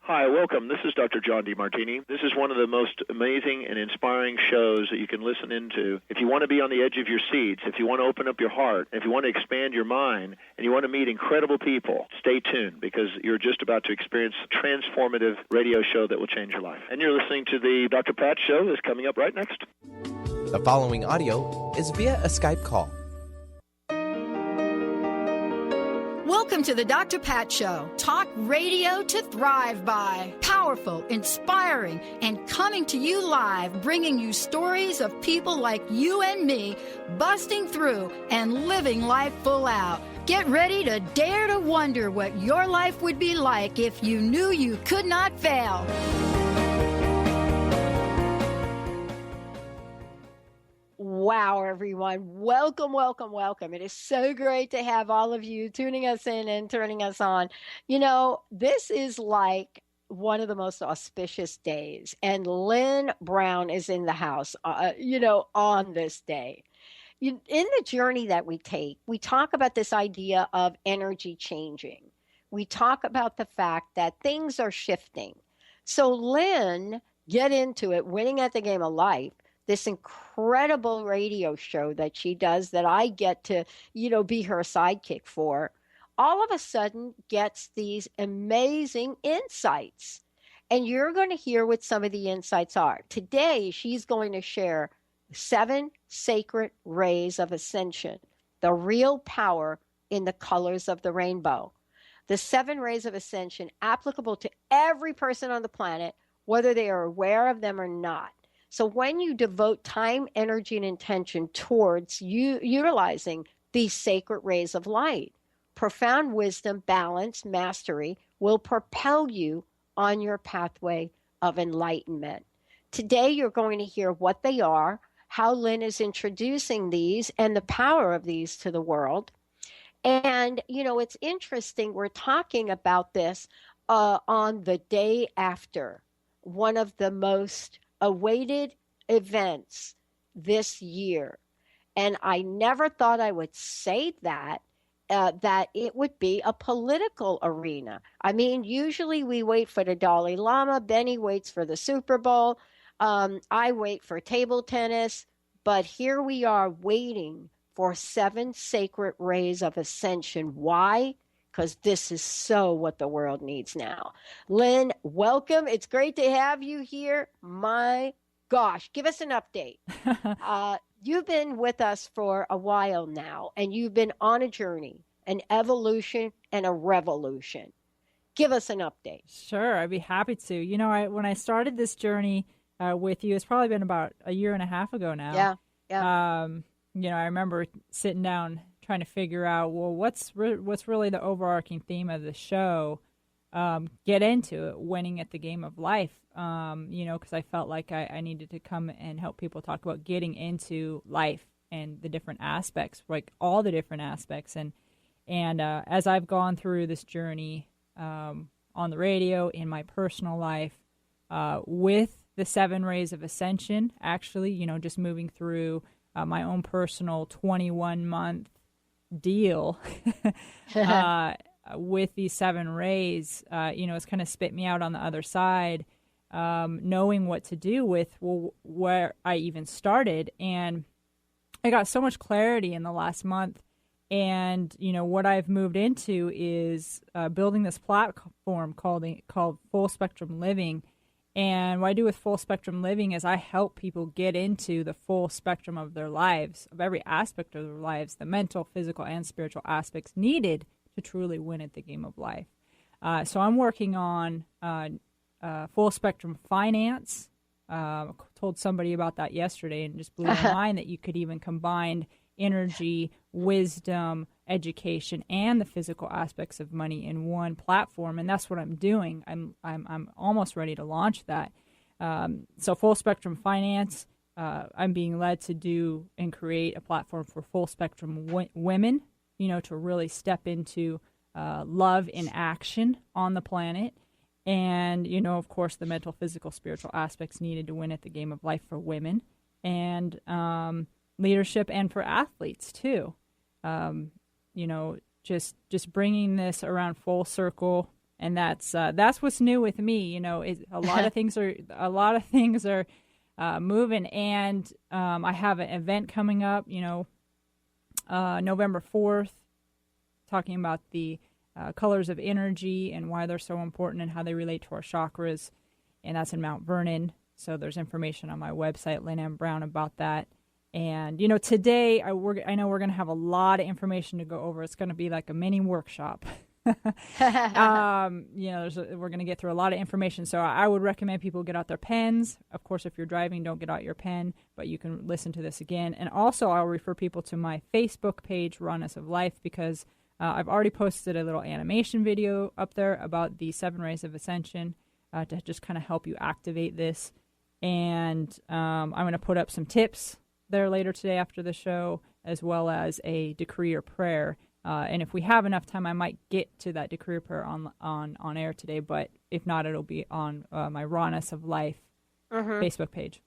Hi, welcome. This is Dr. John DeMartini. This is one of the most amazing and inspiring shows that you can listen into. If you want to be on the edge of your seats, if you want to open up your heart, if you want to expand your mind, and you want to meet incredible people, stay tuned because you're just about to experience a transformative radio show that will change your life. And you're listening to the Dr. Pat Show that's coming up right next. The following audio is via a Skype call. Welcome to the Dr. Pat Show. Talk radio to thrive by. Powerful, inspiring, and coming to you live, bringing you stories of people like you and me busting through and living life full out. Get ready to dare to wonder what your life would be like if you knew you could not fail. Wow, everyone. Welcome, welcome, welcome. It is so great to have all of you tuning us in and turning us on. You know, this is like one of the most auspicious days, and Lynn Brown is in the house, on this day. In the journey that we take, we talk about this idea of energy changing. We talk about the fact that things are shifting. So Lynn, get into it, winning at the game of life, this incredible radio show that she does that I get to, be her sidekick for, all of a sudden gets these amazing insights. And you're going to hear what some of the insights are. Today, she's going to share 7 sacred rays of ascension, the real power in the colors of the rainbow. The 7 rays of ascension applicable to every person on the planet, whether they are aware of them or not. So when you devote time, energy, and intention towards utilizing these sacred rays of light, profound wisdom, balance, mastery will propel you on your pathway of enlightenment. Today, you're going to hear what they are, how Lynn is introducing these, and the power of these to the world. And, it's interesting. We're talking about this on the day after one of the most awaited events this year. And I never thought I would say that it would be a political arena. I mean, usually we wait for the Dalai Lama. Benny waits for the Super Bowl. I wait for table tennis. But here we are waiting for 7 sacred rays of ascension. Why? Because this is so what the world needs now. Lynn, welcome. It's great to have you here. My gosh, give us an update. You've been with us for a while now, and you've been on a journey, an evolution and a revolution. Give us an update. Sure, I'd be happy to. When I started this journey with you, it's probably been about a year and a half ago now. Yeah. I remember sitting down trying to figure out, what's really the overarching theme of the show, get into it, winning at the game of life, because I felt like I needed to come and help people talk about getting into life and the different aspects, like all the different aspects. And as I've gone through this journey on the radio, in my personal life, with the 7 rays of ascension, actually, just moving through my own personal 21-month deal with these 7 rays, it's kind of spit me out on the other side, knowing what to do with where I even started. And I got so much clarity in the last month. And, what I've moved into is building this platform called Full Spectrum Living. And what I do with Full Spectrum Living is I help people get into the full spectrum of their lives, of every aspect of their lives, the mental, physical, and spiritual aspects needed to truly win at the game of life. So I'm working on full spectrum finance. Told somebody about that yesterday and just blew my mind that you could even combine energy, wisdom, education, and the physical aspects of money in one platform, and that's what I'm doing. I'm almost ready to launch that. So Full Spectrum Finance, I'm being led to do and create a platform for full spectrum women, to really step into love in action on the planet, and of course the mental, physical, spiritual aspects needed to win at the game of life for women, and leadership, and for athletes too. Just bringing this around full circle, And that's what's new with me. You know, a lot of things are moving, and I have an event coming up. You know, November 4th, talking about the colors of energy and why they're so important and how they relate to our chakras, and that's in Mount Vernon. So there's information on my website, Lynn M. Brown, about that. And, you know, today I know we're going to have a lot of information to go over. It's going to be like a mini workshop. You know, we're going to get through a lot of information. So I would recommend people get out their pens. Of course, if you're driving, don't get out your pen, but you can listen to this again. And also I'll refer people to my Facebook page, Rawness of Life, because I've already posted a little animation video up there about the 7 Rays of Ascension to just kind of help you activate this. And I'm going to put up some tips there later today after the show, as well as a decree or prayer. And if we have enough time, I might get to that decree or prayer on air today. But if not, it'll be on my Rawness of Life Facebook page.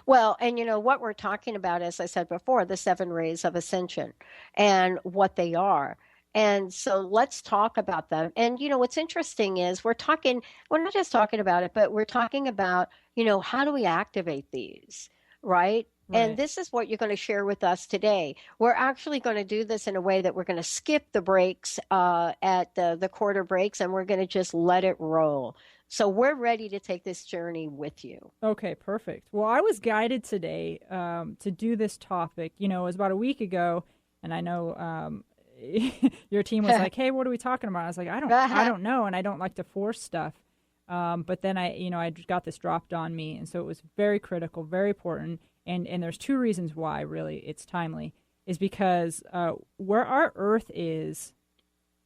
Well, and you know what we're talking about, as I said before, the 7 Rays of Ascension and what they are. And so let's talk about them. And, you know, what's interesting is we're not just talking about it, but we're talking about, you know, how do we activate these, right? And this is what you're going to share with us today. We're actually going to do this in a way that we're going to skip the breaks at the quarter breaks, and we're going to just let it roll. So we're ready to take this journey with you. Okay, perfect. Well, I was guided today to do this topic. You know, it was about a week ago, and I know your team was like, "Hey, what are we talking about?" I was like, "I don't know," and I don't like to force stuff. But then I got this dropped on me, and so it was very critical, very important. And there's two reasons why really it's timely, is because where our Earth is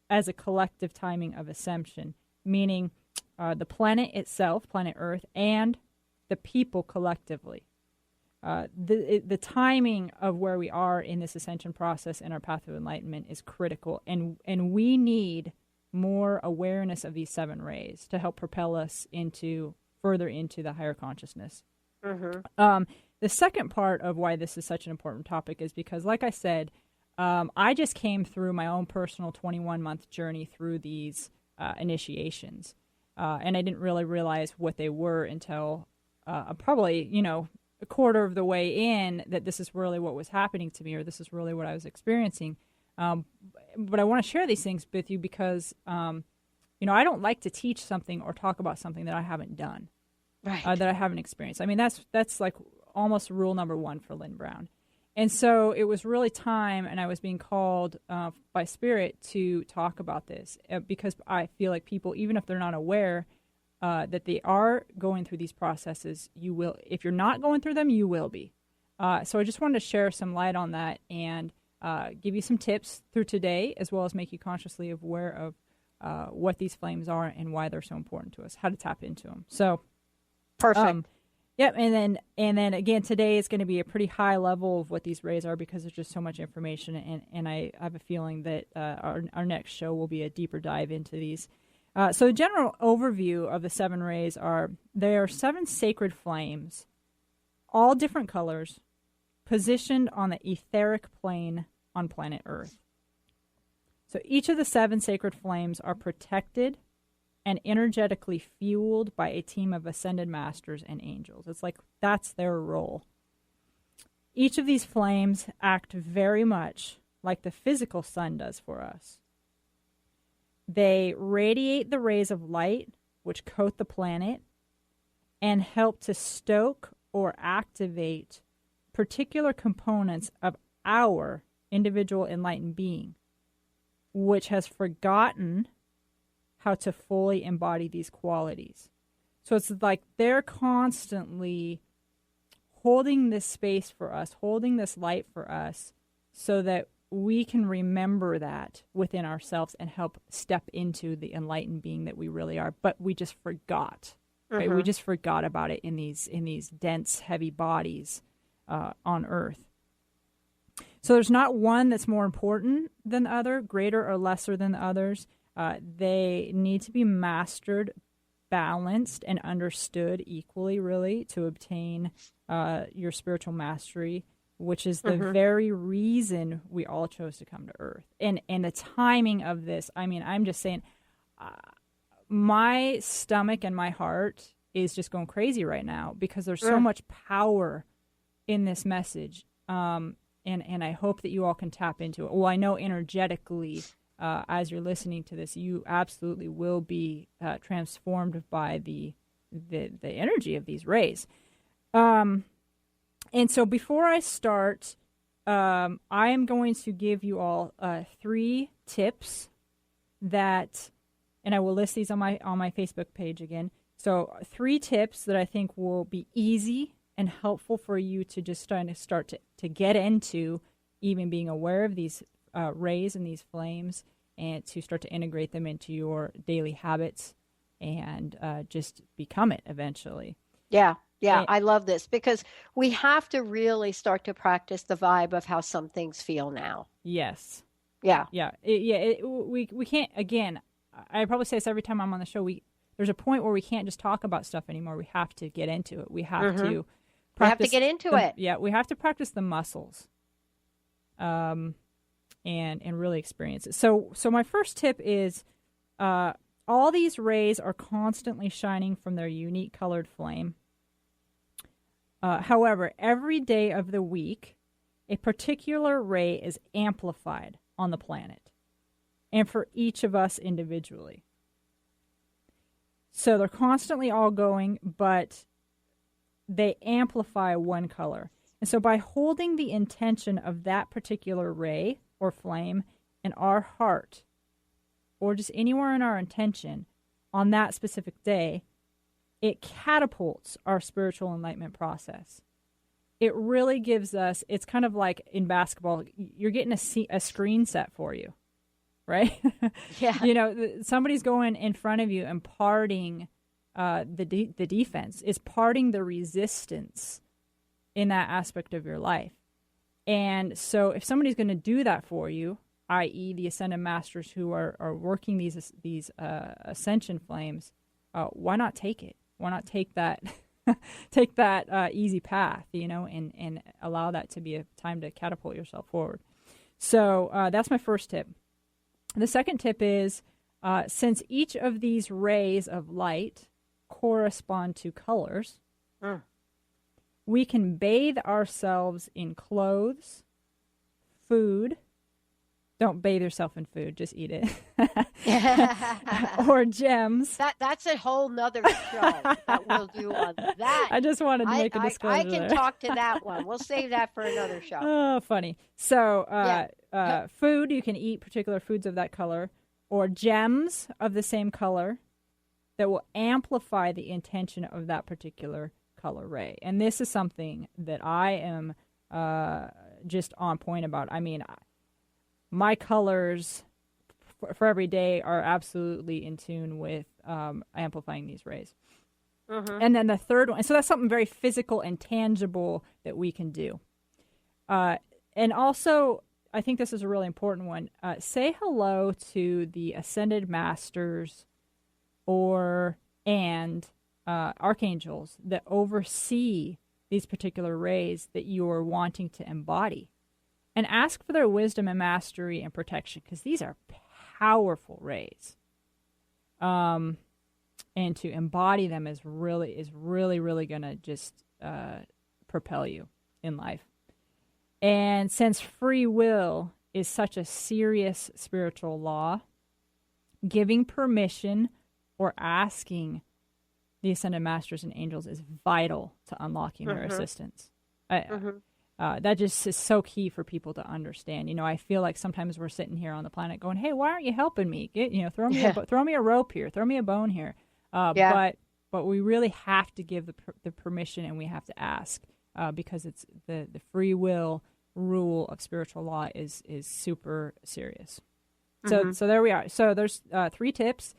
as a collective timing of ascension, meaning the planet itself, planet Earth, and the people collectively. The timing of where we are in this ascension process and our path of enlightenment is critical, and we need more awareness of these 7 rays to help propel us further into the higher consciousness. The second part of why this is such an important topic is because, like I said, I just came through my own personal 21-month journey through these initiations, and I didn't really realize what they were until probably, you know, a quarter of the way in, that this is really what was happening to me, or this is really what I was experiencing. But I want to share these things with you because, you know, I don't like to teach something or talk about something that I haven't done, that I haven't experienced. I mean, that's like almost rule number 1 for Lynn Brown. And so it was really time, and I was being called by Spirit to talk about this because I feel like people, even if they're not aware that they are going through these processes, you will. If you're not going through them, you will be. So I just wanted to share some light on that and give you some tips through today, as well as make you consciously aware of what these flames are and why they're so important to us, how to tap into them. So, perfect. Yep, and then again, today is going to be a pretty high level of what these rays are because there's just so much information, and I have a feeling that our next show will be a deeper dive into these. So a general overview of the 7 rays they are 7 sacred flames, all different colors, positioned on the etheric plane on planet Earth. So each of the 7 sacred flames are protected and energetically fueled by a team of ascended masters and angels. It's like that's their role. Each of these flames act very much like the physical sun does for us. They radiate the rays of light, which coat the planet, and help to stoke or activate particular components of our individual enlightened being, which has forgotten how to fully embody these qualities. So it's like they're constantly holding this space for us, holding this light for us, so that we can remember that within ourselves and help step into the enlightened being that we really are. But we just forgot. Right? We just forgot about it in these dense, heavy bodies on Earth. So there's not one that's more important than the other, greater or lesser than the others. They need to be mastered, balanced, and understood equally, really, to obtain your spiritual mastery, which is the very reason we all chose to come to Earth. And the timing of this, I mean, I'm just saying, my stomach and my heart is just going crazy right now because there's so much power in this message. And I hope that you all can tap into it. Well, I know energetically, as you're listening to this, you absolutely will be transformed by the energy of these rays. And so before I start, I am going to give you all 3 tips that, and I will list these on my Facebook page again. So 3 tips that I think will be easy and helpful for you to just start to get into, even being aware of these rays and these flames, and to start to integrate them into your daily habits and just become it eventually. Yeah, I love this because we have to really start to practice the vibe of how some things feel now. Yes. Yeah. We can't, again, I probably say this every time I'm on the show, there's a point where we can't just talk about stuff anymore. We have to get into it. We have to practice. We have to get into it. Yeah, we have to practice the muscles and really experience it. So my first tip is all these rays are constantly shining from their unique colored flame. However, every day of the week, a particular ray is amplified on the planet, and for each of us individually. So they're constantly all going, but they amplify one color. And so by holding the intention of that particular ray or flame in our heart, or just anywhere in our intention on that specific day, it catapults our spiritual enlightenment process. It really gives us, it's kind of like in basketball, you're getting a screen set for you, right? Yeah. You know, somebody's going in front of you and parting the defense, is parting the resistance in that aspect of your life. And so if somebody's going to do that for you, i.e. the Ascended Masters who are working these ascension flames, why not take it? Why not take that easy path, and allow that to be a time to catapult yourself forward. So that's my first tip. The second tip is, since each of these rays of light correspond to colors, we can bathe ourselves in clothes, food. Don't bathe yourself in food, just eat it. Or gems. That's a whole nother show that we'll do on that. I just wanted to make a disclosure. I can talk to that one. We'll save that for another show. Oh, funny. So food, you can eat particular foods of that color, or gems of the same color that will amplify the intention of that particular color ray. And this is something that I am just on point about. I mean, my colors for every day are absolutely in tune with amplifying these rays. And then the third one, so that's something very physical and tangible that we can do. And also, I think this is a really important one. Say hello to the Ascended Masters and archangels that oversee these particular rays that you are wanting to embody. And ask for their wisdom and mastery and protection, because these are powerful rays. And to embody them is really going to just propel you in life. And since free will is such a serious spiritual law, giving permission or asking the Ascended Masters and Angels is vital to unlocking their assistance. That just is so key for people to understand. I feel like sometimes we're sitting here on the planet going, "Hey, why aren't you helping me? Throw me a rope here, throw me a bone here." But we really have to give the permission, and we have to ask because it's the free will rule of spiritual law is super serious. So there we are. So there's 3 tips,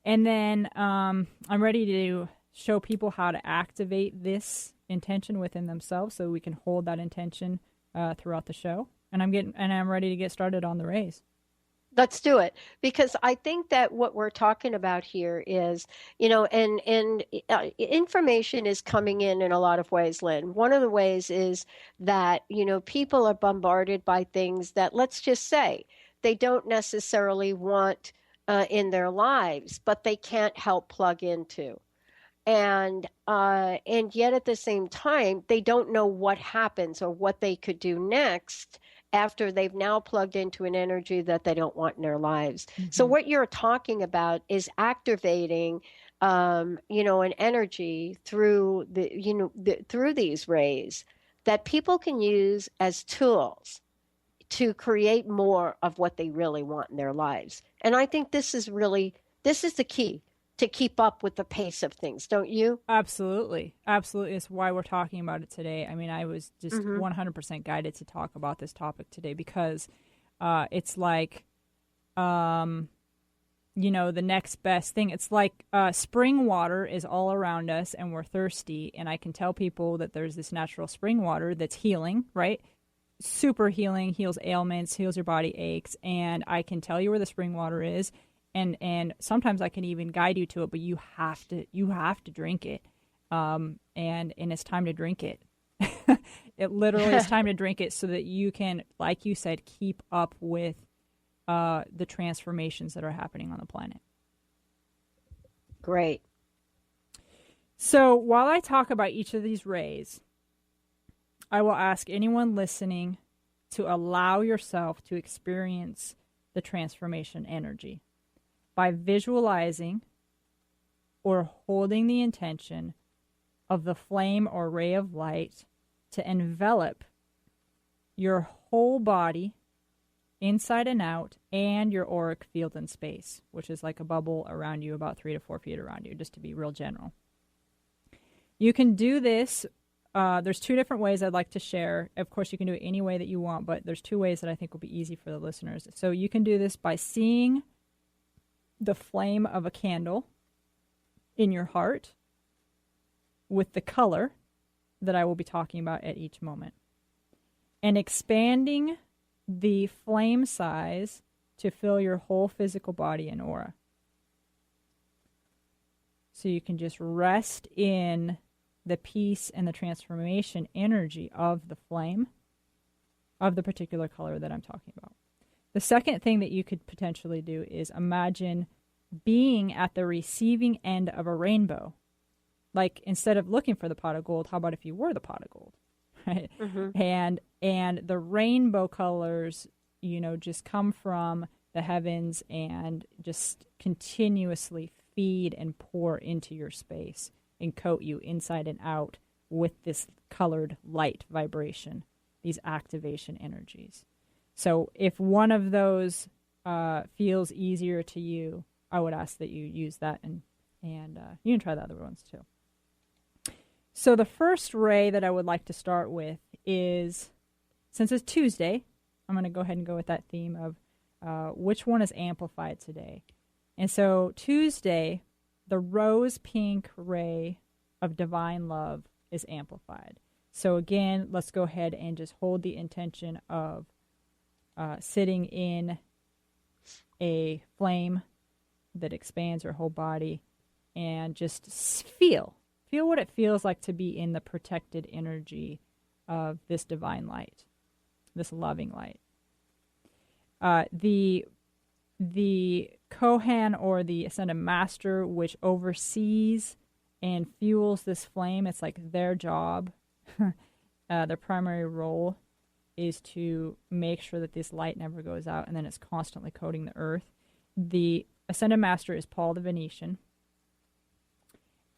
and then I'm ready to show people how to activate this intention within themselves, so we can hold that intention throughout the show. And I'm ready to get started on the rays. Let's do it, because I think that what we're talking about here is, and information is coming in a lot of ways, Lynn. One of the ways is that, people are bombarded by things that, let's just say, they don't necessarily want in their lives, but they can't help plug into. And yet at the same time, they don't know what happens or what they could do next after they've now plugged into an energy that they don't want in their lives. So what you're talking about is activating, an energy through through these rays that people can use as tools to create more of what they really want in their lives. And I think this is the key to keep up with the pace of things, don't you? Absolutely. Absolutely. It's why we're talking about it today. I mean, I was just 100% guided to talk about this topic today because it's like, the next best thing. It's like spring water is all around us and we're thirsty. And I can tell people that there's this natural spring water that's healing, right? Super healing, heals ailments, heals your body aches. And I can tell you where the spring water is. And sometimes I can even guide you to it, but you have to drink it. And it's time to drink it. It literally is time to drink it so that you can, like you said, keep up with the transformations that are happening on the planet. Great. So while I talk about each of these rays, I will ask anyone listening to allow yourself to experience the transformation energy by visualizing or holding the intention of the flame or ray of light to envelop your whole body inside and out, and your auric field and space, which is like a bubble around you about 3 to 4 feet around you, just to be real general. You can do this. There's 2 different ways I'd like to share. Of course, you can do it any way that you want, but there's 2 ways that I think will be easy for the listeners. So you can do this by seeing the flame of a candle in your heart with the color that I will be talking about at each moment, and expanding the flame size to fill your whole physical body and aura. So you can just rest in the peace and the transformation energy of the flame of the particular color that I'm talking about. The second thing that you could potentially do is imagine being at the receiving end of a rainbow. Like, instead of looking for the pot of gold, how about if you were the pot of gold? Right? And the rainbow colors, just come from the heavens and just continuously feed and pour into your space and coat you inside and out with this colored light vibration, these activation energies. So if one of those feels easier to you, I would ask that you use that, and you can try the other ones too. So the first ray that I would like to start with is, since it's Tuesday, I'm going to go ahead and go with that theme of which one is amplified today. And so Tuesday, the rose pink ray of divine love is amplified. So again, let's go ahead and just hold the intention of sitting in a flame that expands your whole body, and just feel what it feels like to be in the protected energy of this divine light, this loving light. The Kohan, or the Ascended Master, which oversees and fuels this flame, it's like their job, their primary role is to make sure that this light never goes out, and then it's constantly coating the earth. The Ascended Master is Paul the Venetian,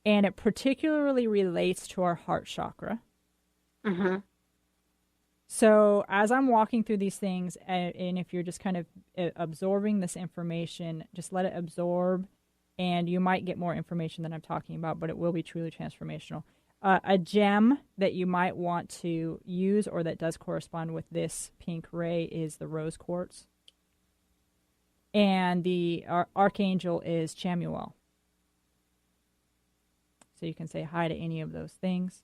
and it particularly relates to our heart chakra. Mm-hmm. So as I'm walking through these things, and if you're just kind of absorbing this information, just let it absorb, and you might get more information than I'm talking about, but it will be truly transformational. A gem that you might want to use, or that does correspond with this pink ray, is the rose quartz. And the archangel is Chamuel. So you can say hi to any of those things.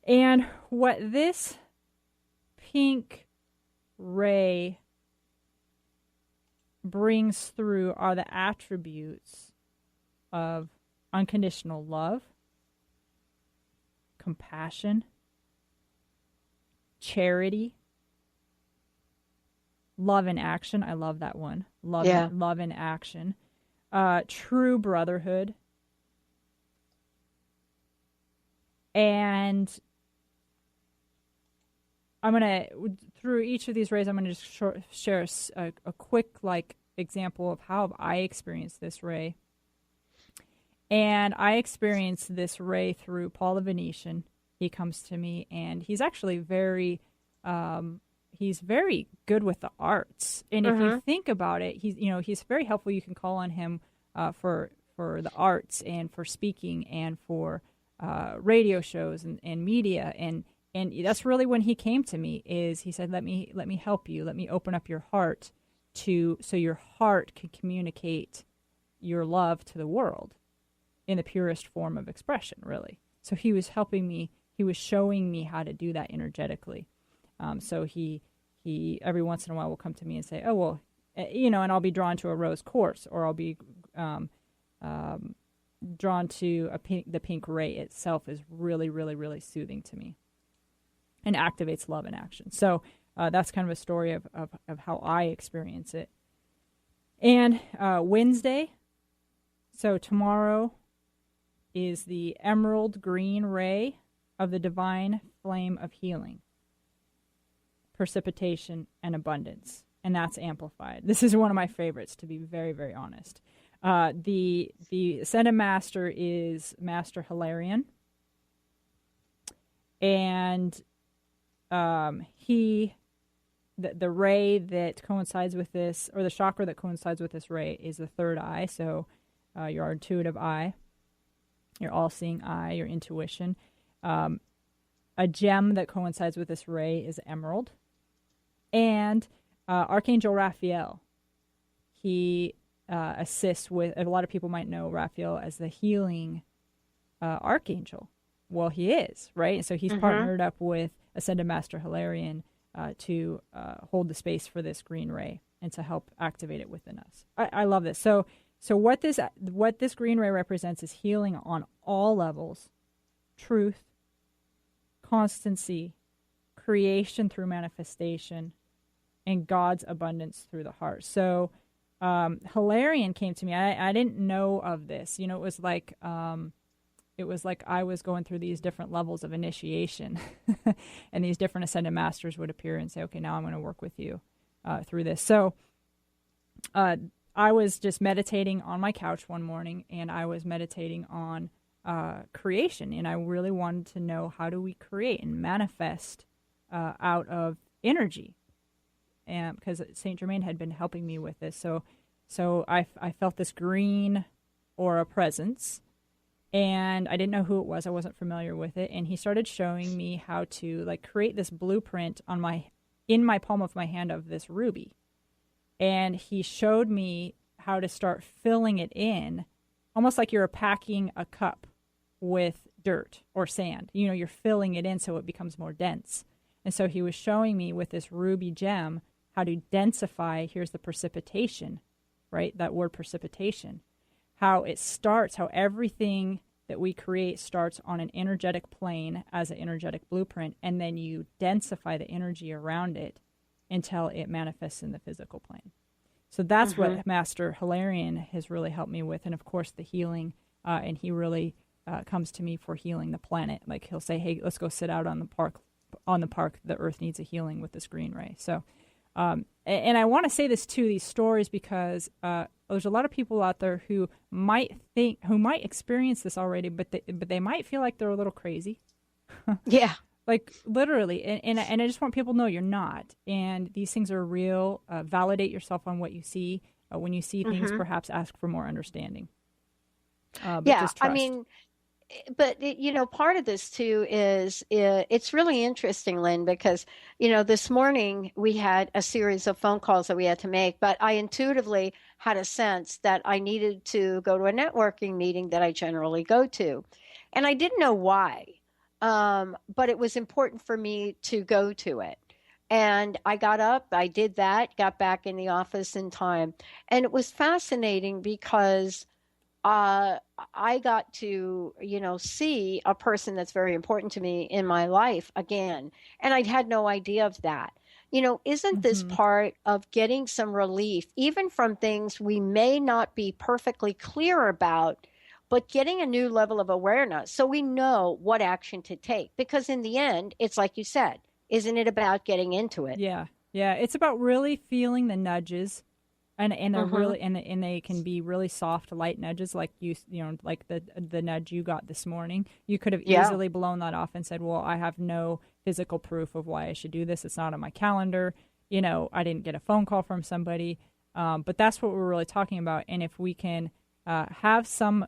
And what this pink ray brings through are the attributes of unconditional love, compassion, charity, love in action. I love that one. Yeah. love in action, true brotherhood, and I'm gonna, through each of these rays, I'm gonna just share a quick example of how I experienced this ray. And I experienced this ray through Paul the Venetian. He comes to me, and he's actually he's very good with the arts. And if you think about it, he's very helpful. You can call on him for the arts and for speaking and for radio shows and media. And that's really when he came to me. Is he said, let me help you. Let me open up your heart so your heart can communicate your love to the world in the purest form of expression, really. So he was helping me. He was showing me how to do that energetically. So he every once in a while will come to me and say, oh, well, and I'll be drawn to a rose quartz, or I'll be drawn to the pink ray itself is really, really, really soothing to me and activates love in action. So that's kind of a story of how I experience it. And Wednesday, so tomorrow, is the emerald green ray of the divine flame of healing, precipitation, and abundance. And that's amplified. This is one of my favorites, to be very, very honest. The Ascended Master is Master Hilarion. And the ray that coincides with this, or the chakra that coincides with this ray, is the third eye. So your intuitive eye, your all-seeing eye, your intuition. A gem that coincides with this ray is emerald. And Archangel Raphael, he assists with, a lot of people might know Raphael as the healing archangel. Well, he is, right? So he's partnered up with Ascended Master Hilarion to hold the space for this green ray and to help activate it within us. I love this. So what this green ray represents is healing on all levels: truth, constancy, creation through manifestation, and God's abundance through the heart. So Hilarion came to me. I didn't know of this. It was like I was going through these different levels of initiation, and these different Ascended Masters would appear and say, okay, now I'm going to work with you through this. So I was just meditating on my couch one morning, and I was meditating on creation, and I really wanted to know, how do we create and manifest out of energy? And because Saint Germain had been helping me with this, so I felt this green aura presence, and I didn't know who it was. I wasn't familiar with it, and he started showing me how to create this blueprint in my palm of my hand of this ruby. And he showed me how to start filling it in, almost like you're packing a cup with dirt or sand. You're filling it in so it becomes more dense. And so he was showing me with this ruby gem how to densify. Here's the precipitation, right? That word precipitation. How it starts, how everything that we create starts on an energetic plane as an energetic blueprint, and then you densify the energy around it until it manifests in the physical plane. So that's what Master Hilarion has really helped me with. And of course the healing, and he really comes to me for healing the planet. Like he'll say, hey, let's go sit out on the park. The earth needs a healing with this green ray. So, and I want to say this too, these stories, because there's a lot of people out there who might experience this already, but they might feel like they're a little crazy. Yeah. Like literally, and I just want people to know you're not. And these things are real. Validate yourself on what you see. When you see things, perhaps ask for more understanding. Just trust. But part of this too is it's really interesting, Lynn, because this morning we had a series of phone calls that we had to make, but I intuitively had a sense that I needed to go to a networking meeting that I generally go to, and I didn't know why. But it was important for me to go to it. And I got up, I did that, got back in the office in time. And it was fascinating because I got to, see a person that's very important to me in my life again. And I'd had no idea of that. isn't this part of getting some relief, even from things we may not be perfectly clear about, but getting a new level of awareness so we know what action to take? Because in the end, it's like you said, isn't it about getting into it? Yeah. Yeah. It's about really feeling the nudges. And they're really and they can be really soft, light nudges, like like the nudge you got this morning. You could have easily blown that off and said, "Well, I have no physical proof of why I should do this. It's not on my calendar. I didn't get a phone call from somebody." But that's what we're really talking about. And if we can have some,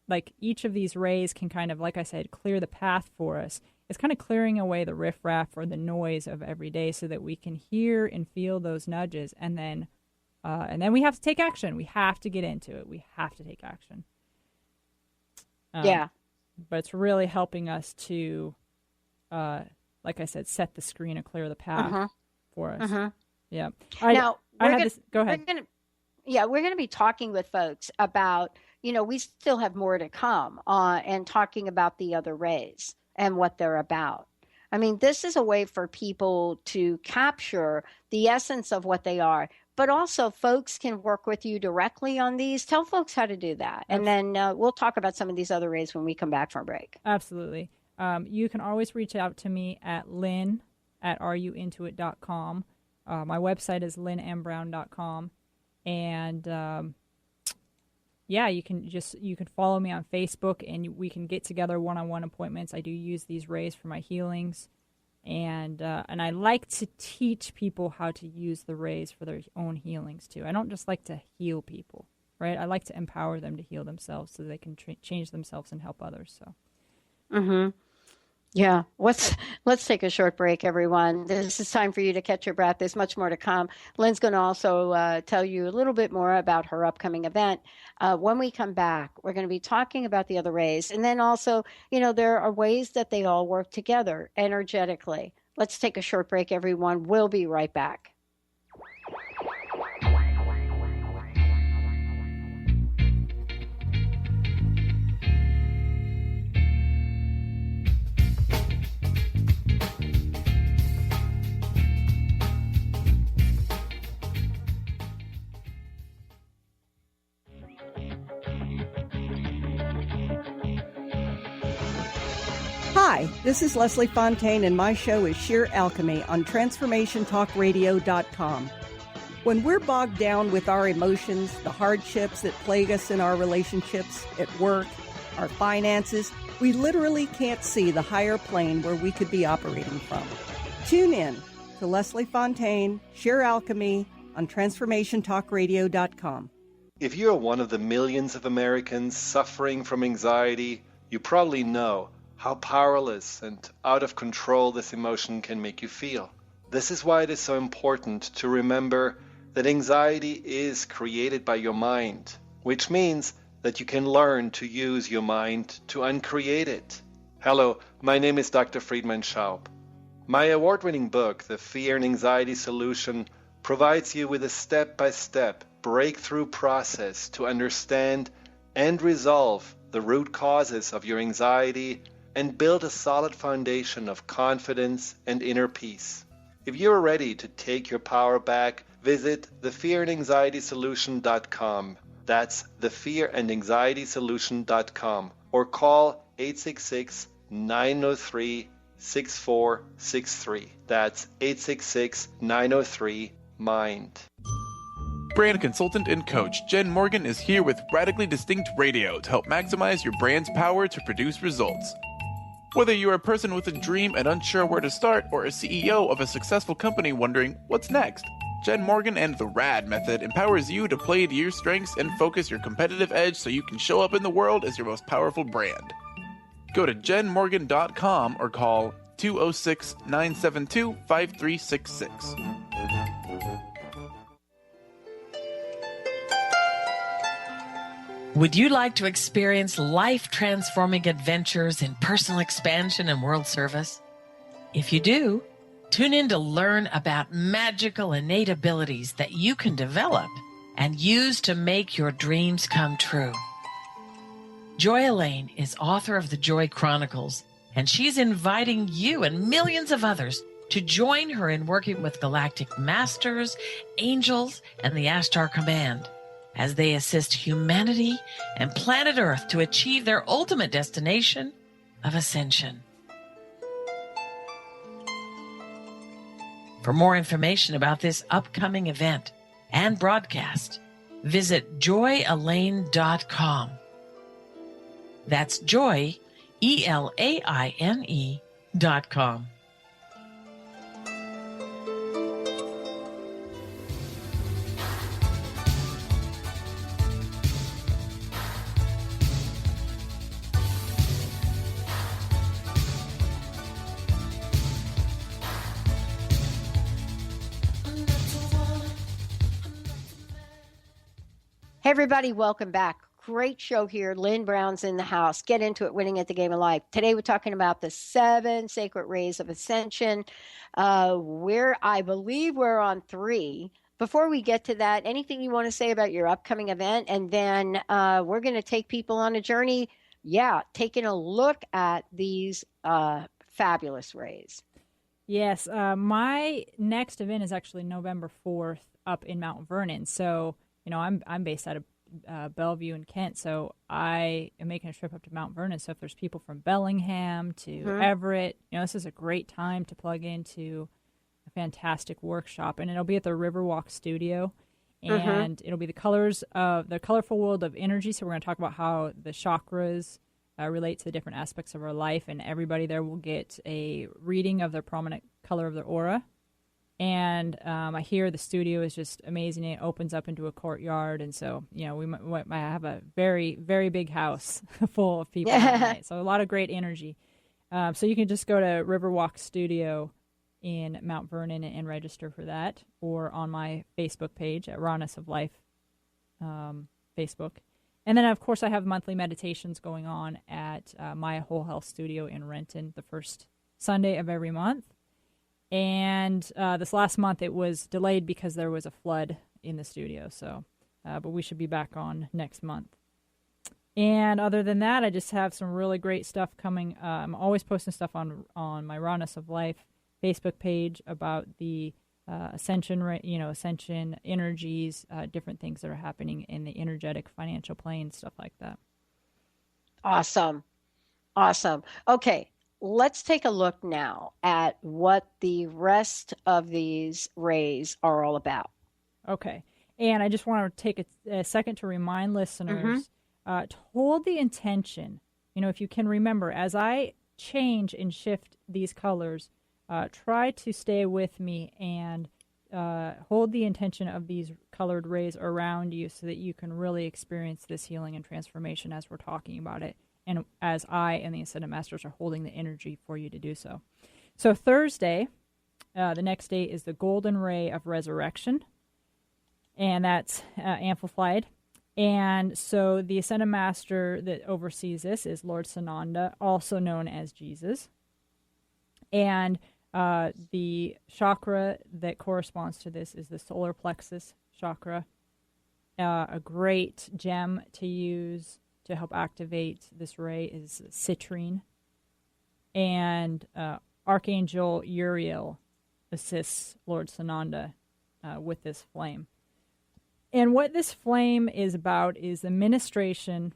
like each of these rays can kind of, like I said, clear the path for us. It's kind of clearing away the riffraff or the noise of every day, so that we can hear and feel those nudges, and then we have to take action. We have to get into it. We have to take action. But it's really helping us to, like I said, set the screen and clear the path for us. Yeah. Go ahead. We're going to be talking with folks about, we still have more to come and talking about the other rays and what they're about. I mean, this is a way for people to capture the essence of what they are. But also, folks can work with you directly on these. Tell folks how to do that. And then we'll talk about some of these other rays when we come back from break. Absolutely. You can always reach out to me at Lynn at areyouintoit.com. My website is lynnmbrown.com. And, you can follow me on Facebook, and we can get together one-on-one appointments. I do use these rays for my healings. And I like to teach people how to use the rays for their own healings too. I don't just like to heal people, right? I like to empower them to heal themselves so they can change themselves and help others. So. Yeah. Let's take a short break, everyone. This is time for you to catch your breath. There's much more to come. Lynn's going to also tell you a little bit more about her upcoming event. When we come back, we're going to be talking about the other rays. And then also, there are ways that they all work together energetically. Let's take a short break, everyone. We'll be right back. Hi, this is Leslie Fontaine, and my show is Sheer Alchemy on TransformationTalkRadio.com. When we're bogged down with our emotions, the hardships that plague us in our relationships, at work, our finances, we literally can't see the higher plane where we could be operating from. Tune in to Leslie Fontaine, Sheer Alchemy on TransformationTalkRadio.com. If you're one of the millions of Americans suffering from anxiety, you probably know how powerless and out of control this emotion can make you feel. This is why it is so important to remember that anxiety is created by your mind, which means that you can learn to use your mind to uncreate it. Hello, my name is Dr. Friedman Schaub. My award-winning book, The Fear and Anxiety Solution, provides you with a step-by-step breakthrough process to understand and resolve the root causes of your anxiety and build a solid foundation of confidence and inner peace. If you're ready to take your power back, visit thefearandanxietysolution.com. That's thefearandanxietysolution.com, or call 866-903-6463. That's 866-903-MIND. Brand consultant and coach Jen Morgan is here with Radically Distinct Radio to help maximize your brand's power to produce results. Whether you're a person with a dream and unsure where to start, or a CEO of a successful company wondering what's next, Jen Morgan and the RAD method empowers you to play to your strengths and focus your competitive edge so you can show up in the world as your most powerful brand. Go to jenmorgan.com or call 206-972-5366. Would you like to experience life-transforming adventures in personal expansion and world service? If you do, tune in to learn about magical innate abilities that you can develop and use to make your dreams come true. Joy Elaine is author of the Joy Chronicles, and she's inviting you and millions of others to join her in working with galactic masters, angels, and the Ashtar Command as they assist humanity and planet Earth to achieve their ultimate destination of ascension. For more information about this upcoming event and broadcast, visit joyelaine.com. That's joy, ELAINE.com. Hey, everybody, welcome back. Great show here. Lynn Brown's in the house. Get into it, winning at the game of life. Today we're talking about the 7 sacred rays of ascension. I believe we're on 3. Before we get to that, anything you want to say about your upcoming event? And then we're going to take people on a journey, taking a look at these fabulous rays. Yes, my next event is actually November 4th up in Mount Vernon. So, I'm based out of Bellevue in Kent, so I am making a trip up to Mount Vernon. So if there's people from Bellingham to Everett, this is a great time to plug into a fantastic workshop. And it'll be at the Riverwalk Studio, and it'll be the colorful world of energy. So we're going to talk about how the chakras relate to the different aspects of our life, and everybody there will get a reading of their prominent color of their aura. And I hear the studio is just amazing. It opens up into a courtyard. And so, we might have a very, very big house full of people tonight. So a lot of great energy. So you can just go to Riverwalk Studio in Mount Vernon and register for that, or on my Facebook page at Rawness of Life Facebook. And then, of course, I have monthly meditations going on at my Whole Health Studio in Renton the first Sunday of every month. And this last month it was delayed because there was a flood in the studio. So, but we should be back on next month. And other than that, I just have some really great stuff coming. I'm always posting stuff on my Rawness of Life Facebook page about the ascension, ascension energies, different things that are happening in the energetic financial plane, stuff like that. Awesome. Okay. Let's take a look now at what the rest of these rays are all about. Okay. And I just want to take a second to remind listeners to hold the intention. If you can remember, as I change and shift these colors, try to stay with me and hold the intention of these colored rays around you so that you can really experience this healing and transformation as we're talking about it. And as I and the Ascended Masters are holding the energy for you to do so. So Thursday, the next day, is the Golden Ray of Resurrection, and that's amplified. And so the Ascended Master that oversees this is Lord Sananda, also known as Jesus. And the chakra that corresponds to this is the solar plexus chakra, a great gem to use to help activate this ray is citrine. And Archangel Uriel assists Lord Sananda with this flame. And what this flame is about is the ministration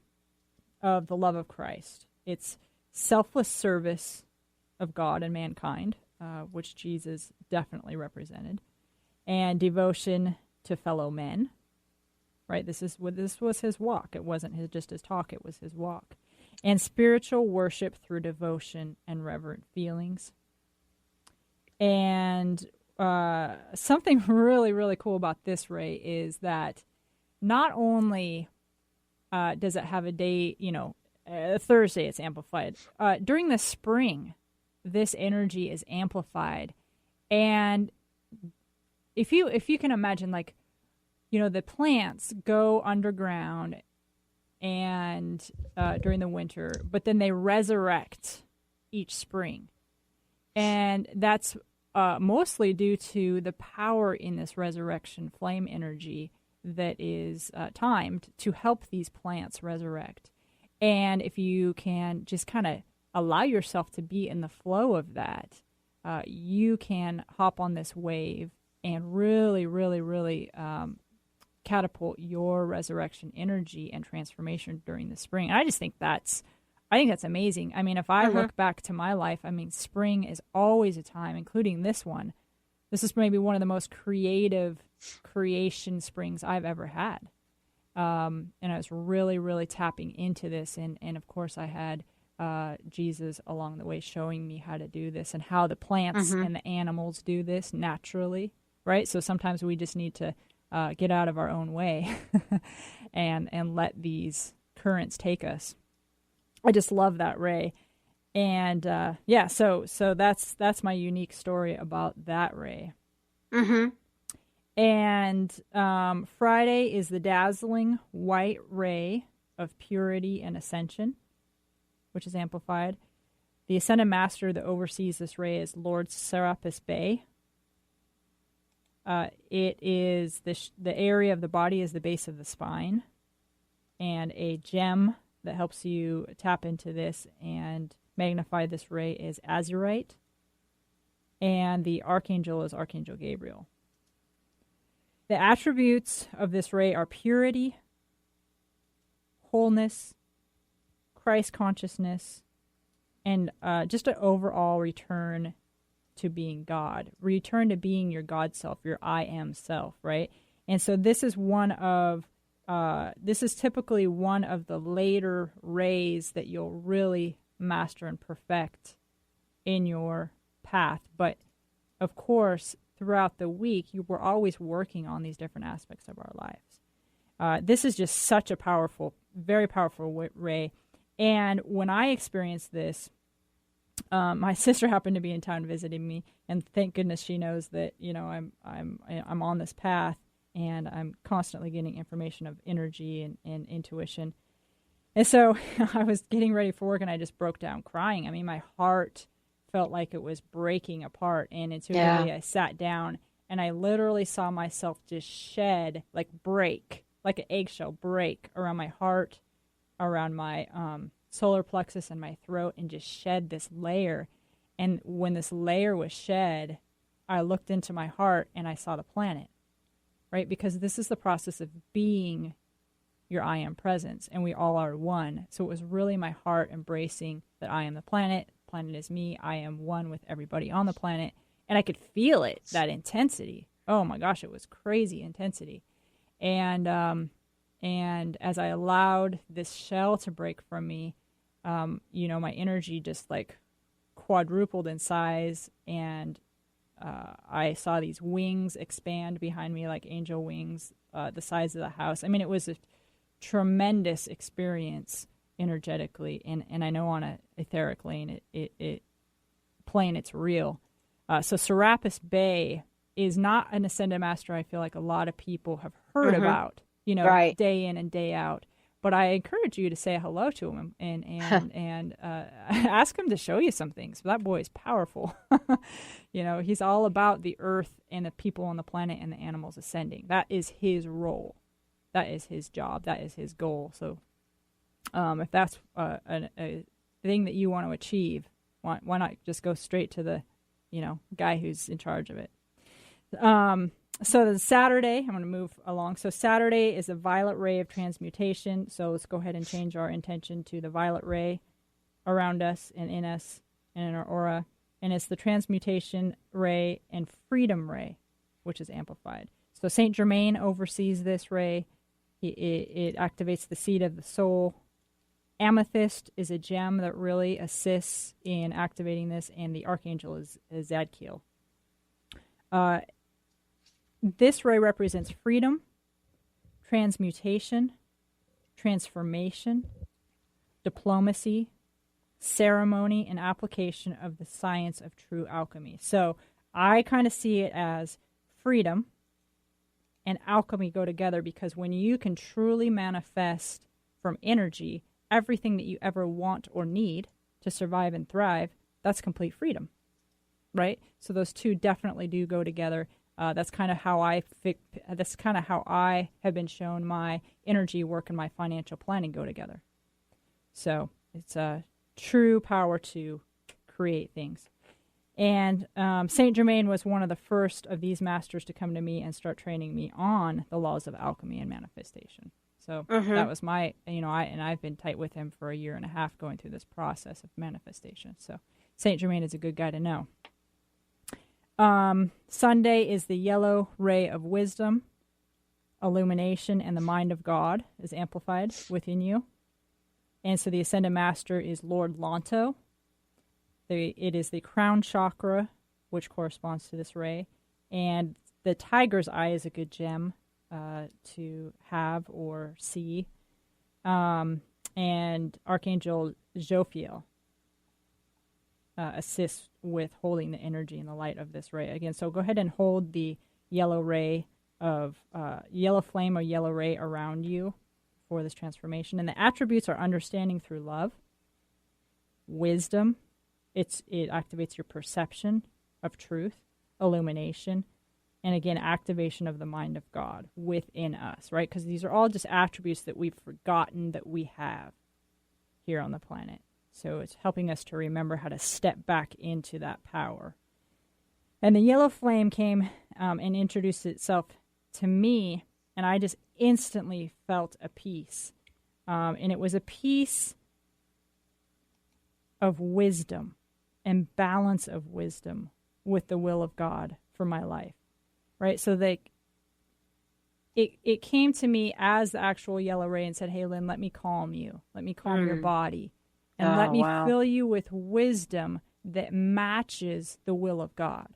of the love of Christ. It's selfless service of God and mankind, which Jesus definitely represented, and devotion to fellow men. Right, this was his walk. It wasn't just his talk; it was his walk, and spiritual worship through devotion and reverent feelings. And something really, really cool about this ray is that not only does it have a day, Thursday it's amplified. During the spring, this energy is amplified, and if you can imagine, like, the plants go underground and during the winter, but then they resurrect each spring. And that's mostly due to the power in this resurrection flame energy that is timed to help these plants resurrect. And if you can just kind of allow yourself to be in the flow of that, you can hop on this wave and really, really, really catapult your resurrection energy and transformation during the spring. And I think that's amazing. I mean, if I look back to my life, I mean, spring is always a time, including this one. This is maybe one of the most creative creation springs I've ever had. And I was really, really tapping into this. And of course, I had Jesus along the way showing me how to do this and how the plants and the animals do this naturally, right? So sometimes we just need to get out of our own way and let these currents take us. I just love that, Ray. And so that's my unique story about that Ray. And Friday is the dazzling white ray of purity and ascension, which is amplified. The Ascended Master that oversees this ray is Lord Serapis Bey. It is the area of the body is the base of the spine, and a gem that helps you tap into this and magnify this ray is azurite, and the archangel is Archangel Gabriel. The attributes of this ray are purity, wholeness, Christ consciousness, and just an overall return to being God. Return to being your God self, your I am self, right? And so this is typically one of the later rays that you'll really master and perfect in your path. But of course, throughout the week, we're always working on these different aspects of our lives. This is just such a powerful, very powerful ray. And when I experienced this, my sister happened to be in town visiting me, and thank goodness she knows that I'm on this path, and I'm constantly getting information of energy and intuition. And so I was getting ready for work, and I just broke down crying. I mean, my heart felt like it was breaking apart, and intuitively I sat down, and I literally saw myself just shed, break, like an eggshell break around my heart, around my solar plexus and my throat, and just shed this layer. And when this layer was shed, I looked into my heart and I saw the planet, right? Because this is the process of being your I am presence, and we all are one. So it was really my heart embracing that I am the planet is me, I am one with everybody on the planet, and I could feel it, that intensity. Oh my gosh, it was crazy intensity. And as I allowed this shell to break from me, my energy just quadrupled in size, and I saw these wings expand behind me like angel wings, the size of the house. I mean, it was a tremendous experience energetically, and I know on a etheric plane, it's real. So Serapis Bey is not an Ascended Master I feel like a lot of people have heard about, right, day in and day out. But I encourage you to say hello to him and ask him to show you some things. That boy is powerful. He's all about the earth and the people on the planet and the animals ascending. That is his role. That is his job. That is his goal. So if that's a thing that you want to achieve, why not just go straight to the guy who's in charge of it? So the Saturday, I'm going to move along. So Saturday is a violet ray of transmutation. So let's go ahead and change our intention to the violet ray around us and in us and in our aura. And it's the transmutation ray and freedom ray, which is amplified. So Saint Germain oversees this ray. It activates the seed of the soul. Amethyst is a gem that really assists in activating this, and the archangel is Zadkiel. This ray represents freedom, transmutation, transformation, diplomacy, ceremony, and application of the science of true alchemy. So I kind of see it as freedom and alchemy go together, because when you can truly manifest from energy everything that you ever want or need to survive and thrive, that's complete freedom, right? So those two definitely do go together. That's kind of how I have been shown my energy work and my financial planning go together. So it's a true power to create things. And Saint Germain was one of the first of these masters to come to me and start training me on the laws of alchemy and manifestation. So that was my, I've been tight with him for a year and a half going through this process of manifestation. So Saint Germain is a good guy to know. Sunday is the yellow ray of wisdom, illumination, and the mind of God is amplified within you. And so the Ascended Master is Lord Lanto. It is the crown chakra, which corresponds to this ray. And the tiger's eye is a good gem to have or see. And Archangel Jophiel assists with holding the energy and the light of this ray. Again, so go ahead and hold the yellow ray of yellow flame or yellow ray around you for this transformation. And the attributes are understanding through love, wisdom. It activates your perception of truth, illumination, and again, activation of the mind of God within us, right? Because these are all just attributes that we've forgotten that we have here on the planet. So it's helping us to remember how to step back into that power. And the yellow flame came and introduced itself to me, and I just instantly felt a peace. And it was a peace of wisdom and balance of wisdom with the will of God for my life, right? So it came to me as the actual yellow ray and said, hey, Lynn, let me calm you. Let me calm your body. And let me fill you with wisdom that matches the will of God.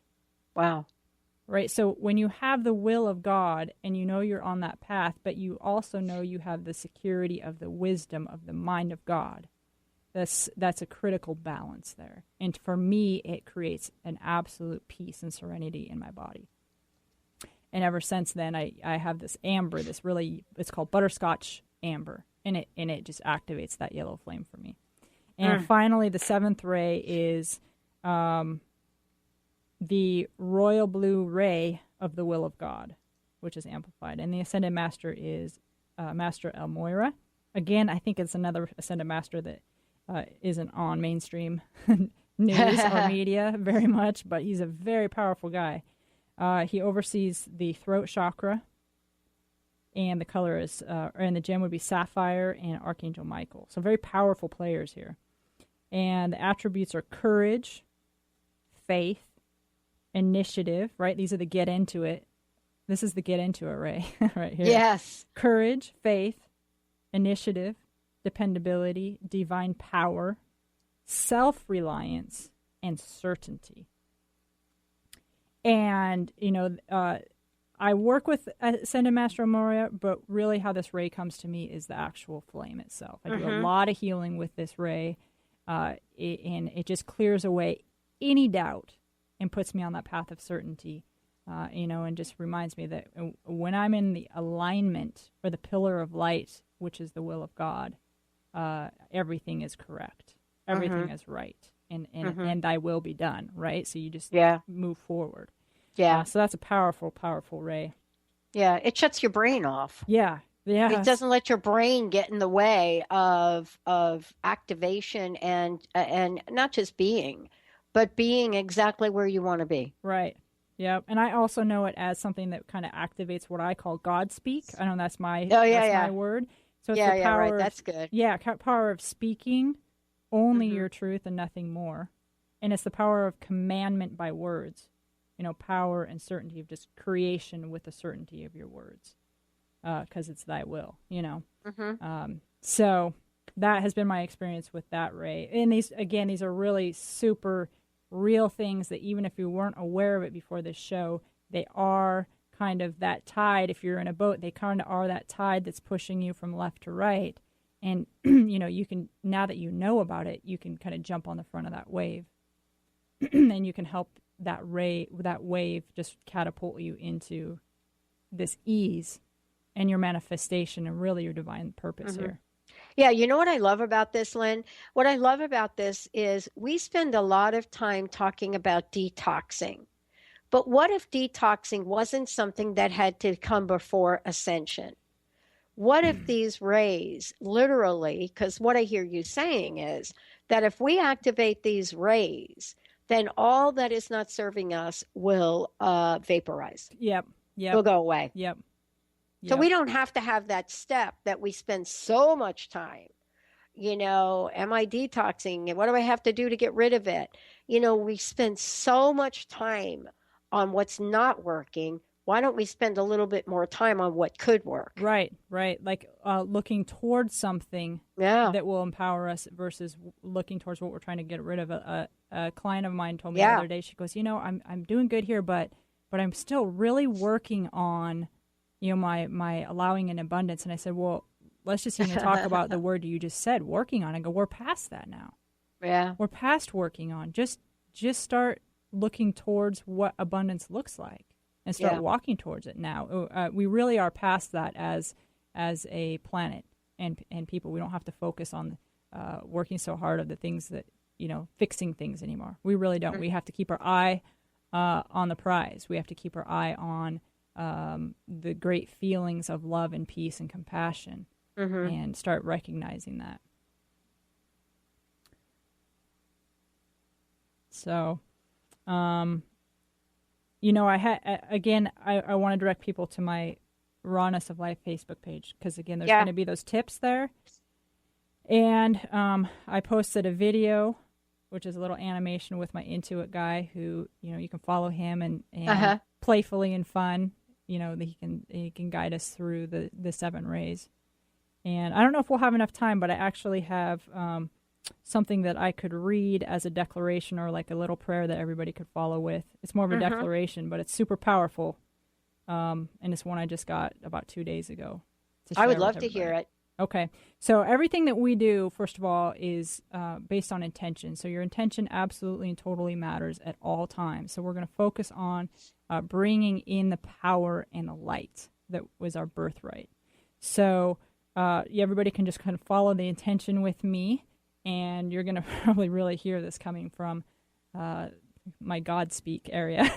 Wow. Right? So when you have the will of God and you know you're on that path, but you also know you have the security of the wisdom of the mind of God, that's a critical balance there. And for me, it creates an absolute peace and serenity in my body. And ever since then, I have this amber, it's called butterscotch amber, and it just activates that yellow flame for me. And finally, the seventh ray is the royal blue ray of the will of God, which is amplified. And the Ascended Master is Master El Moira. Again, I think it's another Ascended Master that isn't on mainstream news or media very much, but he's a very powerful guy. He oversees the throat chakra, and the color is, and the gem would be sapphire and Archangel Michael. So very powerful players here. And the attributes are courage, faith, initiative, right? These are the get into it. This is the get into it ray right here. Yes. Courage, faith, initiative, dependability, divine power, self-reliance, and certainty. And, I work with Ascended Master Moria, but really how this ray comes to me is the actual flame itself. I do a lot of healing with this ray, and it just clears away any doubt and puts me on that path of certainty, and just reminds me that when I'm in the alignment or the pillar of light, which is the will of God, everything is correct. Everything is right. And thy will be done, right? So you just move forward. Yeah. So that's a powerful, powerful ray. Yeah. It shuts your brain off. Yeah. Yeah. It doesn't let your brain get in the way of activation and not just being, but being exactly where you want to be. Right. Yep. And I also know it as something that kind of activates what I call God speak. I know that's my my word. So it's the power of, that's good. Yeah, power of speaking only your truth and nothing more. And it's the power of commandment by words. Power and certainty of just creation with the certainty of your words. Because it's thy will, So that has been my experience with that ray. And these are really super real things that even if you weren't aware of it before this show, they are kind of that tide. If you're in a boat, they kind of are that tide that's pushing you from left to right. And, you can, now that you know about it, you can kind of jump on the front of that wave. And you can help that wave just catapult you into this ease and your manifestation and really your divine purpose here. Yeah, you know what I love about this, Lynn? What I love about this is we spend a lot of time talking about detoxing. But what if detoxing wasn't something that had to come before ascension? What if these rays literally, because what I hear you saying is that if we activate these rays, then all that is not serving us will vaporize. Yep. Will go away. Yep. So we don't have to have that step that we spend so much time. Am I detoxing? What do I have to do to get rid of it? We spend so much time on what's not working. Why don't we spend a little bit more time on what could work? Right. Like looking towards something that will empower us versus looking towards what we're trying to get rid of. A client of mine told me the other day, she goes, I'm doing good here, but I'm still really working on, my allowing an abundance. And I said, well, let's just even talk about the word you just said, working on. I go, we're past that now. Yeah. We're past working on. Just start looking towards what abundance looks like and start walking towards it now. We really are past that as a planet and people. We don't have to focus on working so hard of the things that, fixing things anymore. We really don't. We have to keep our eye on the prize. We have to keep our eye on the great feelings of love and peace and compassion. And start recognizing that. So, I want to direct people to my Rawness of Life Facebook page because, again, there's going to be those tips there. And I posted a video, which is a little animation with my INTOIT guy who, you can follow him and playfully and fun, he can guide us through the 7 rays. And I don't know if we'll have enough time, but I actually have something that I could read as a declaration or like a little prayer that everybody could follow with. It's more of a declaration, but it's super powerful. And it's one I just got about 2 days ago. I would love to hear it. Okay. So everything that we do, first of all, is based on intention. So your intention absolutely and totally matters at all times. So we're going to focus on bringing in the power and the light that was our birthright. So everybody can just kind of follow the intention with me, and you're going to probably really hear this coming from my God speak area.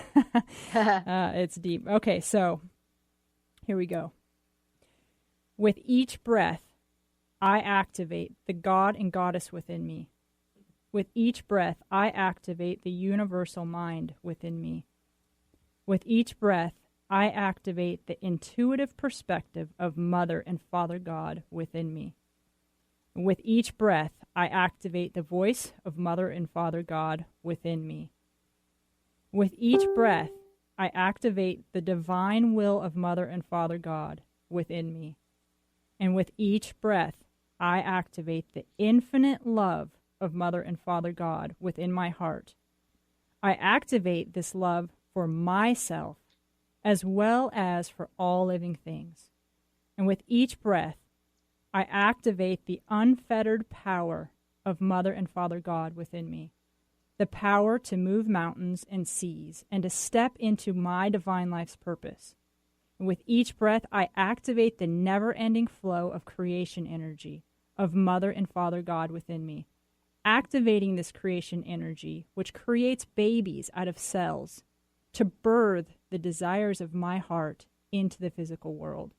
It's deep. Okay, so here we go. With each breath, I activate the God and Goddess within me. With each breath, I activate the universal mind within me. With each breath, I activate the intuitive perspective of Mother and Father God within me. With each breath, I activate the voice of Mother and Father God within me. With each breath, I activate the divine will of Mother and Father God within me. And with each breath, I activate the infinite love of Mother and Father God within my heart. I activate this love for myself as well as for all living things. And with each breath, I activate the unfettered power of Mother and Father God within me, the power to move mountains and seas and to step into my divine life's purpose. And with each breath, I activate the never-ending flow of creation energy of Mother and Father God within me, activating this creation energy, which creates babies out of cells to birth the desires of my heart into the physical world.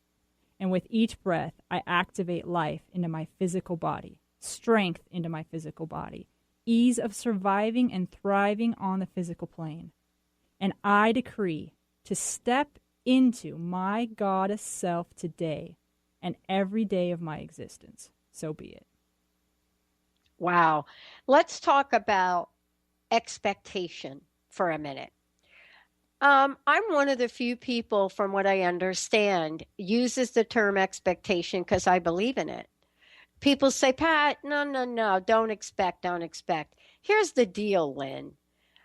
And with each breath, I activate life into my physical body, strength into my physical body, ease of surviving and thriving on the physical plane. And I decree to step into my goddess self today and every day of my existence. So be it. Wow. Let's talk about expectation for a minute. I'm one of the few people, from what I understand, uses the term expectation because I believe in it. People say, Pat, no, don't expect. Here's the deal, Lynn.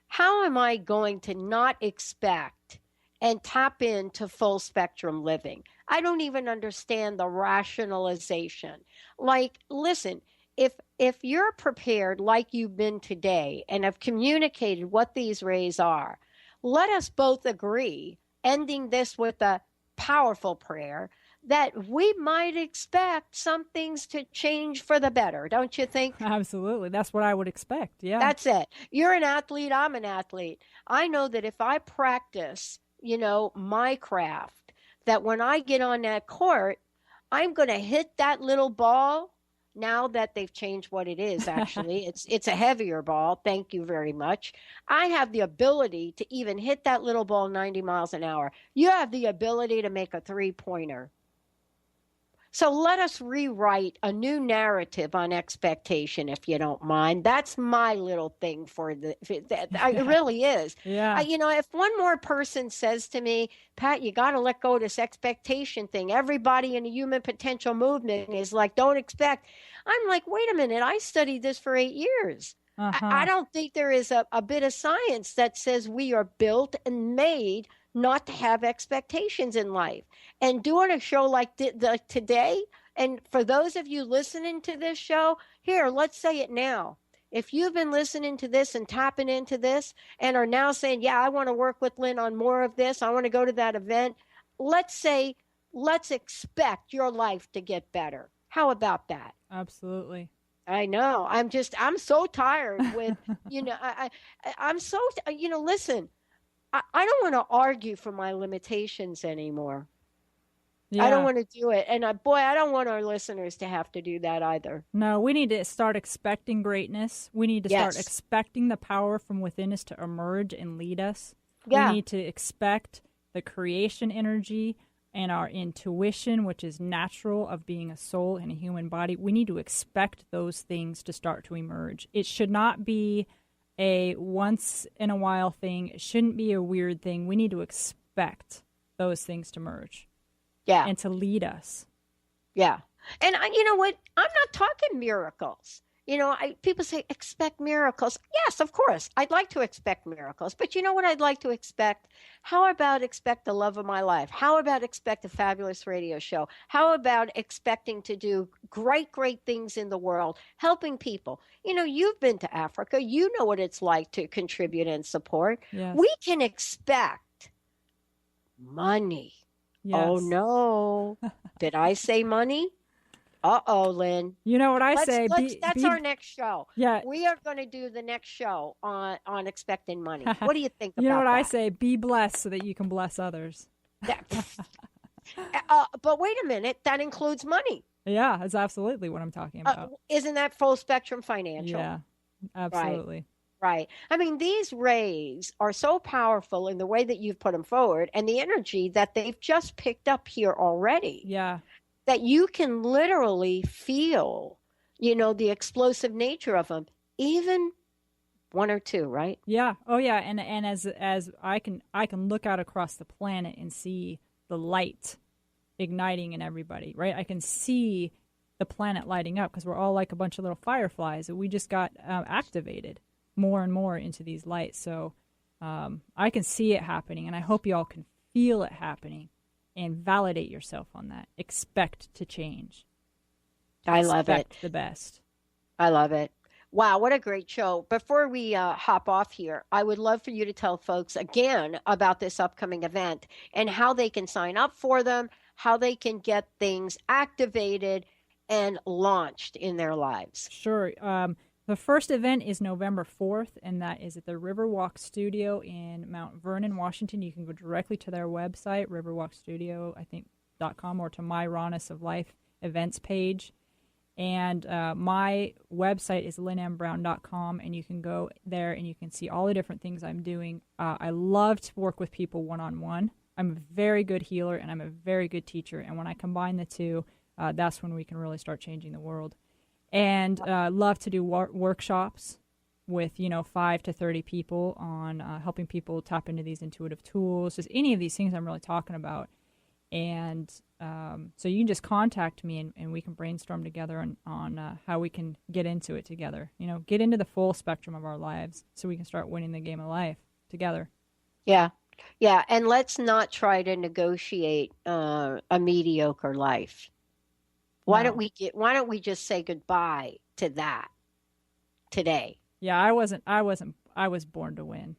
How am I going to not expect and tap into full spectrum living? I don't even understand the rationalization. Like, listen, if you're prepared like you've been today and have communicated what these rays are, let us both agree, ending this with a powerful prayer, that we might expect some things to change for the better, don't you think? Absolutely. That's what I would expect. Yeah. That's it. You're an athlete. I'm an athlete. I know that if I practice, my craft, that when I get on that court, I'm going to hit that little ball now that they've changed what it is, actually, it's a heavier ball. Thank you very much. I have the ability to even hit that little ball 90 miles an hour. You have the ability to make a 3-pointer. So let us rewrite a new narrative on expectation, if you don't mind. That's my little thing for it really is. Yeah. If one more person says to me, Pat, you got to let go of this expectation thing. Everybody in the human potential movement is like, don't expect. I'm like, wait a minute. I studied this for 8 years. I don't think there is a bit of science that says we are built and made not to have expectations in life. And doing a show like today, and for those of you listening to this show, here, let's say it now. If you've been listening to this and tapping into this and are now saying, yeah, I want to work with Lynn on more of this, I want to go to that event, let's expect your life to get better. How about that? Absolutely. I know. I'm so tired with, listen, I don't want to argue for my limitations anymore. Yeah. I don't want to do it. And I don't want our listeners to have to do that either. No, we need to start expecting greatness. We need to start expecting the power from within us to emerge and lead us. Yeah. We need to expect the creation energy and our intuition, which is natural of being a soul in a human body. We need to expect those things to start to emerge. It should not be a once in a while thing. It shouldn't be a weird thing. We need to expect those things to merge. Yeah. And to lead us. Yeah. And you know what? I'm not talking miracles. People say, expect miracles. Yes, of course. I'd like to expect miracles. But you know what I'd like to expect? How about expect the love of my life? How about expect a fabulous radio show? How about expecting to do great, great things in the world, helping people? You've been to Africa. You know what it's like to contribute and support. Yes. We can expect money. Yes. Oh, no. Did I say money? Uh-oh, Lynn. You know what I say? That's our next show. Yeah. We are going to do the next show on expecting money. What do you think about that? You know what I say? Be blessed so that you can bless others. But wait a minute. That includes money. Yeah, that's absolutely what I'm talking about. Isn't that full spectrum financial? Yeah, absolutely. Right. I mean, these rays are so powerful in the way that you've put them forward and the energy that they've just picked up here already. Yeah. That you can literally feel, the explosive nature of them, even one or two, right? Yeah. Oh, yeah. And as I can look out across the planet and see the light igniting in everybody, right? I can see the planet lighting up because we're all like a bunch of little fireflies that we just got activated more and more into these lights. So I can see it happening, and I hope you all can feel it happening. And validate yourself on that. Expect to change. I love it. Expect the best. I love it. Wow, what a great show. Before we hop off here, I would love for you to tell folks again about this upcoming event and how they can sign up for them, how they can get things activated and launched in their lives. Sure. The first event is November 4th, and that is at the Riverwalk Studio in Mount Vernon, Washington. You can go directly to their website, riverwalkstudio.com, or to my Rawness of Life events page. And my website is lynnmbrown.com, and you can go there and you can see all the different things I'm doing. I love to work with people one-on-one. I'm a very good healer, and I'm a very good teacher. And when I combine the two, that's when we can really start changing the world. And love to do workshops with 5 to 30 people on helping people tap into these intuitive tools, just any of these things I'm really talking about. And so you can just contact me and we can brainstorm together on how we can get into it together. Get into the full spectrum of our lives so we can start winning the game of life together. Yeah. Yeah. And let's not try to negotiate a mediocre life. Why don't we just say goodbye to that today? Yeah, I was born to win.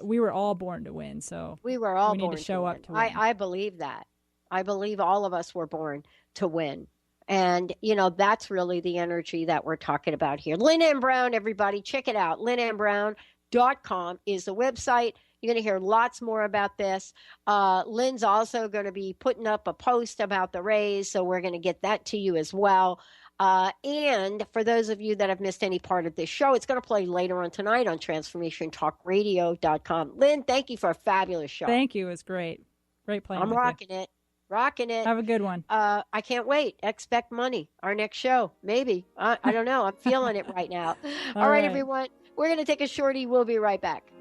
We were all born to win, so we need to show up to win. I believe that. I believe all of us were born to win. And, that's really the energy that we're talking about here. Lynn M. Brown, everybody, check it out. LynnMBrown.com is the website. You're going to hear lots more about this. Lynn's also going to be putting up a post about the rays, so we're going to get that to you as well. And for those of you that have missed any part of this show, it's going to play later on tonight on transformationtalkradio.com. Lynn, thank you for a fabulous show. Thank you. It was great. Great playing with you. Rocking it. Have a good one. I can't wait. Expect money. Our next show. Maybe. I don't know. I'm feeling it right now. All right, everyone. We're going to take a shorty. We'll be right back.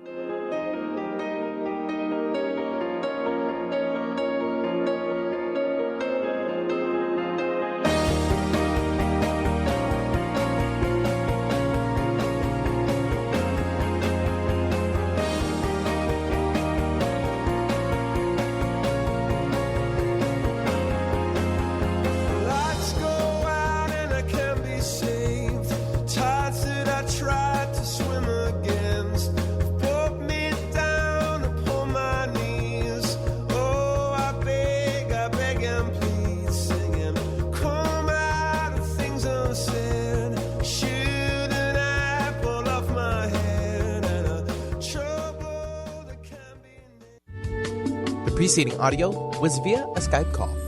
The preceding audio was via a Skype call.